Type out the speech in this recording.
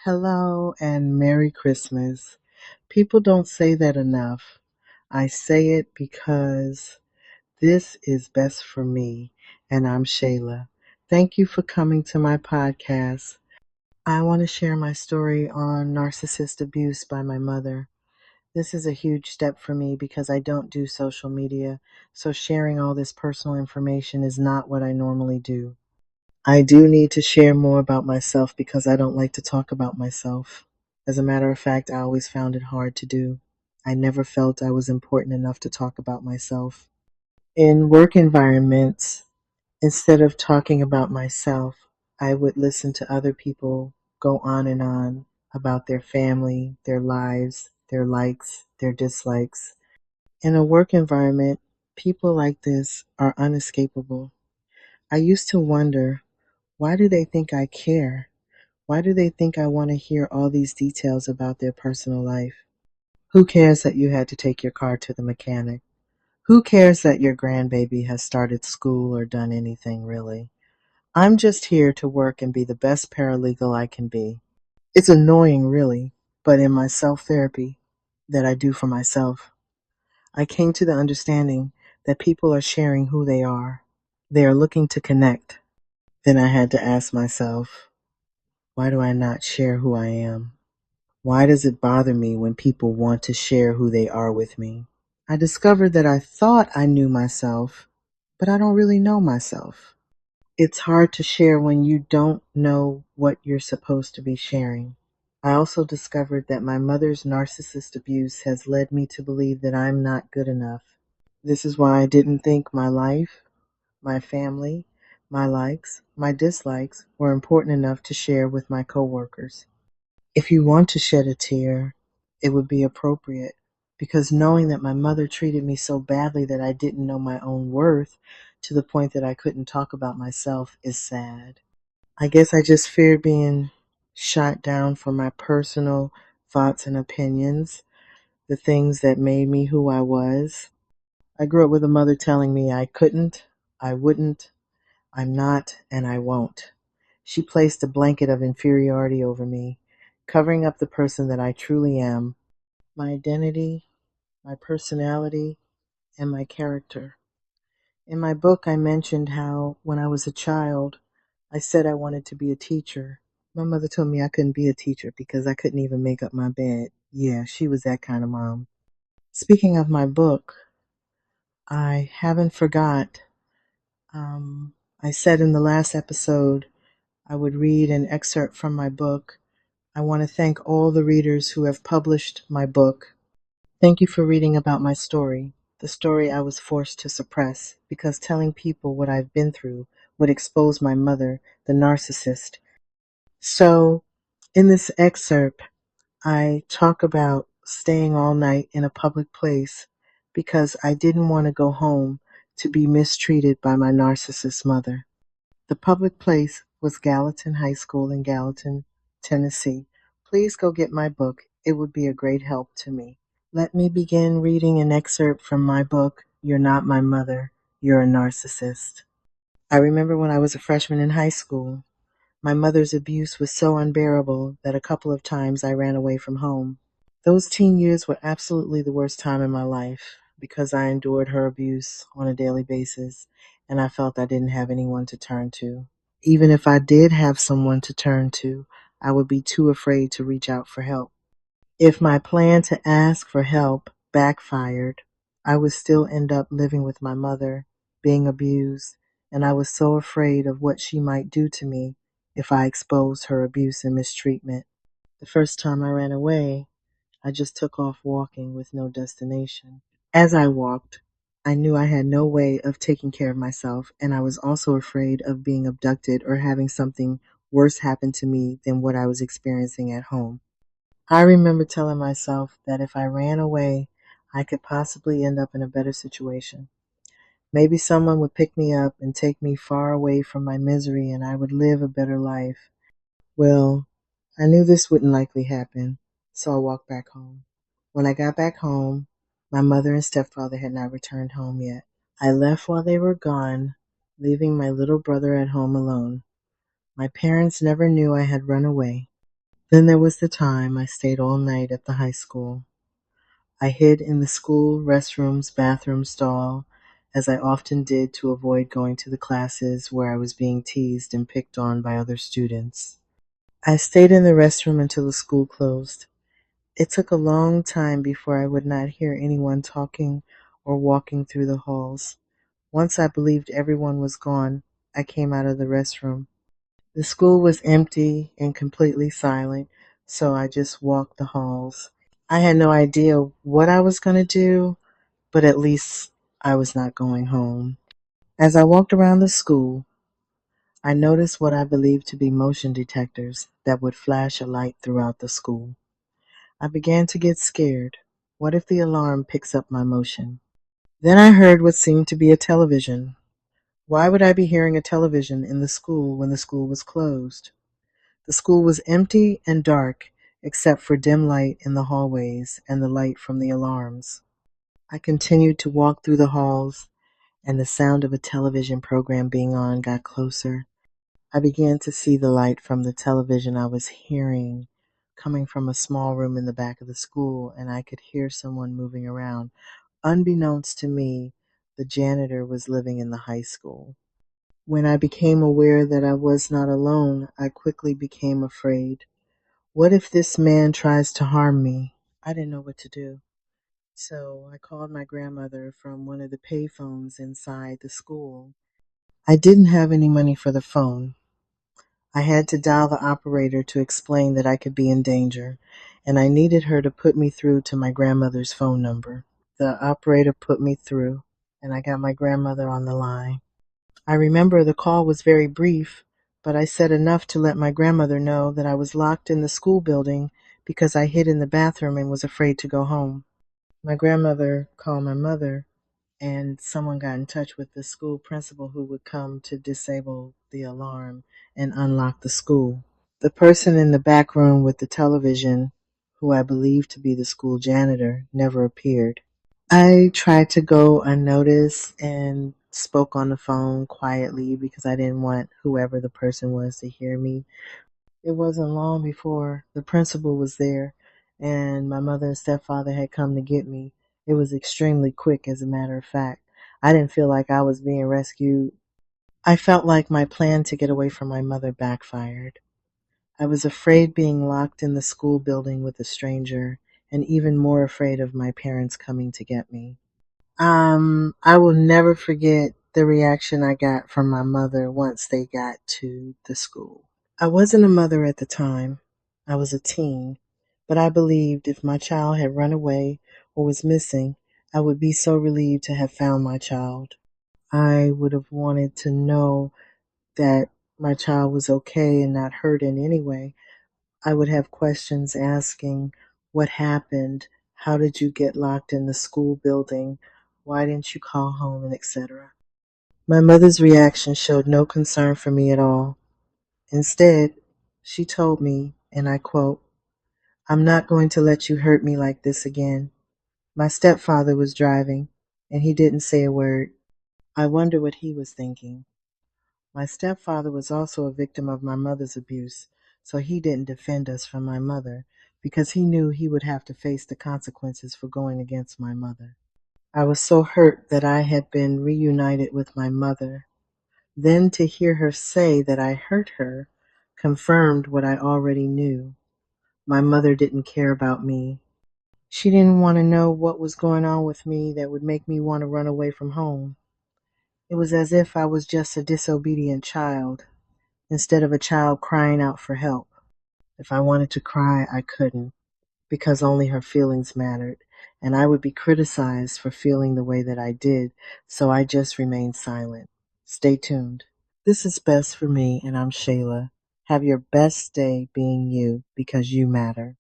Hello and Merry Christmas. People don't say that enough. I say it because this is best for me, and I'm Shayla. Thank you for coming to my podcast. I want to share my story on narcissist abuse by my mother. This is a huge step for me because I don't do social media, so sharing all this personal information is not what I normally do. I do need to share more about myself because I don't like to talk about myself. As a matter of fact, I always found it hard to do. I never felt I was important enough to talk about myself. In work environments, instead of talking about myself, I would listen to other people go on and on about their family, their lives, their likes, their dislikes. In a work environment, people like this are unescapable. I used to wonder, why do they think I care? Why do they think I want to hear all these details about their personal life? Who cares that you had to take your car to the mechanic? Who cares that your grandbaby has started school or done anything really? I'm just here to work and be the best paralegal I can be. It's annoying, really, but in my self therapy that I do for myself, I came to the understanding that people are sharing who they are. They are looking to connect. Then I had to ask myself, why do I not share who I am? Why does it bother me when people want to share who they are with me? I discovered that I thought I knew myself, but I don't really know myself. It's hard to share when you don't know what you're supposed to be sharing. I also discovered that my mother's narcissist abuse has led me to believe that I'm not good enough. This is why I didn't think my life, my family, my likes, my dislikes were important enough to share with my coworkers. If you want to shed a tear, it would be appropriate, because knowing that my mother treated me so badly that I didn't know my own worth to the point that I couldn't talk about myself is sad. I guess I just feared being shot down for my personal thoughts and opinions, the things that made me who I was. I grew up with a mother telling me I couldn't, I wouldn't, I'm not, and I won't. She placed a blanket of inferiority over me, covering up the person that I truly am, my identity, my personality, and my character. In my book, I mentioned how when I was a child, I said I wanted to be a teacher. My mother told me I couldn't be a teacher because I couldn't even make up my bed. Yeah, she was that kind of mom. Speaking of my book, I haven't forgot. I said in the last episode I would read an excerpt from my book. I want to thank all the readers who have published my book. Thank you for reading about my story, the story I was forced to suppress because telling people what I've been through would expose my mother, the narcissist. So, in this excerpt, I talk about staying all night in a public place because I didn't want to go home to be mistreated by my narcissist mother. The public place was Gallatin High School in Gallatin, Tennessee. Please go get my book. It would be a great help to me. Let me begin reading an excerpt from my book, You're Not My Mother, You're a Narcissist. I remember when I was a freshman in high school, my mother's abuse was so unbearable that a couple of times I ran away from home. Those teen years were absolutely the worst time in my life because I endured her abuse on a daily basis and I felt I didn't have anyone to turn to. Even if I did have someone to turn to, I would be too afraid to reach out for help. If my plan to ask for help backfired, I would still end up living with my mother, being abused, and I was so afraid of what she might do to me if I exposed her abuse and mistreatment. The first time I ran away, I just took off walking with no destination. As I walked, I knew I had no way of taking care of myself, and I was also afraid of being abducted or having something worse happen to me than what I was experiencing at home. I remember telling myself that if I ran away, I could possibly end up in a better situation. Maybe someone would pick me up and take me far away from my misery and I would live a better life. Well, I knew this wouldn't likely happen, so I walked back home. When I got back home, my mother and stepfather had not returned home yet. I left while they were gone, leaving my little brother at home alone. My parents never knew I had run away. Then there was the time I stayed all night at the high school. I hid in the school restroom's bathroom stall, as I often did to avoid going to the classes where I was being teased and picked on by other students. I stayed in the restroom until the school closed. It took a long time before I would not hear anyone talking or walking through the halls. Once I believed everyone was gone, I came out of the restroom. The school was empty and completely silent, so I just walked the halls. I had no idea what I was going to do, but at least I was not going home. As I walked around the school, I noticed what I believed to be motion detectors that would flash a light throughout the school. I began to get scared. What if the alarm picks up my motion? Then I heard what seemed to be a television. Why would I be hearing a television in the school when the school was closed? The school was empty and dark, except for dim light in the hallways and the light from the alarms. I continued to walk through the halls, and the sound of a television program being on got closer. I began to see the light from the television I was hearing coming from a small room in the back of the school, and I could hear someone moving around. Unbeknownst to me, the janitor was living in the high school. When I became aware that I was not alone, I quickly became afraid. What if this man tries to harm me? I didn't know what to do. So I called my grandmother from one of the payphones inside the school. I didn't have any money for the phone. I had to dial the operator to explain that I could be in danger, and I needed her to put me through to my grandmother's phone number. The operator put me through, and I got my grandmother on the line. I remember the call was very brief, but I said enough to let my grandmother know that I was locked in the school building because I hid in the bathroom and was afraid to go home. My grandmother called my mother, and someone got in touch with the school principal who would come to disable the alarm and unlock the school. The person in the back room with the television, who I believed to be the school janitor, never appeared. I tried to go unnoticed and spoke on the phone quietly because I didn't want whoever the person was to hear me. It wasn't long before the principal was there and my mother and stepfather had come to get me. It was extremely quick, as a matter of fact. I didn't feel like I was being rescued. I felt like my plan to get away from my mother backfired. I was afraid being locked in the school building with a stranger, and even more afraid of my parents coming to get me. I will never forget the reaction I got from my mother once they got to the school. I wasn't a mother at the time. I was a teen, but I believed if my child had run away or was missing, I would be so relieved to have found my child. I would have wanted to know that my child was okay and not hurt in any way. I would have questions asking, what happened? How did you get locked in the school building? Why didn't you call home? And etc. My mother's reaction showed no concern for me at all. Instead, she told me, and I quote, "I'm not going to let you hurt me like this again." My stepfather was driving, and he didn't say a word. I wonder what he was thinking. My stepfather was also a victim of my mother's abuse, so he didn't defend us from my mother because he knew he would have to face the consequences for going against my mother. I was so hurt that I had been reunited with my mother. Then to hear her say that I hurt her confirmed what I already knew. My mother didn't care about me. She didn't want to know what was going on with me that would make me want to run away from home. It was as if I was just a disobedient child, instead of a child crying out for help. If I wanted to cry, I couldn't, because only her feelings mattered, and I would be criticized for feeling the way that I did, so I just remained silent. Stay tuned. This is Best for Me, and I'm Shayla. Have your best day being you, because you matter.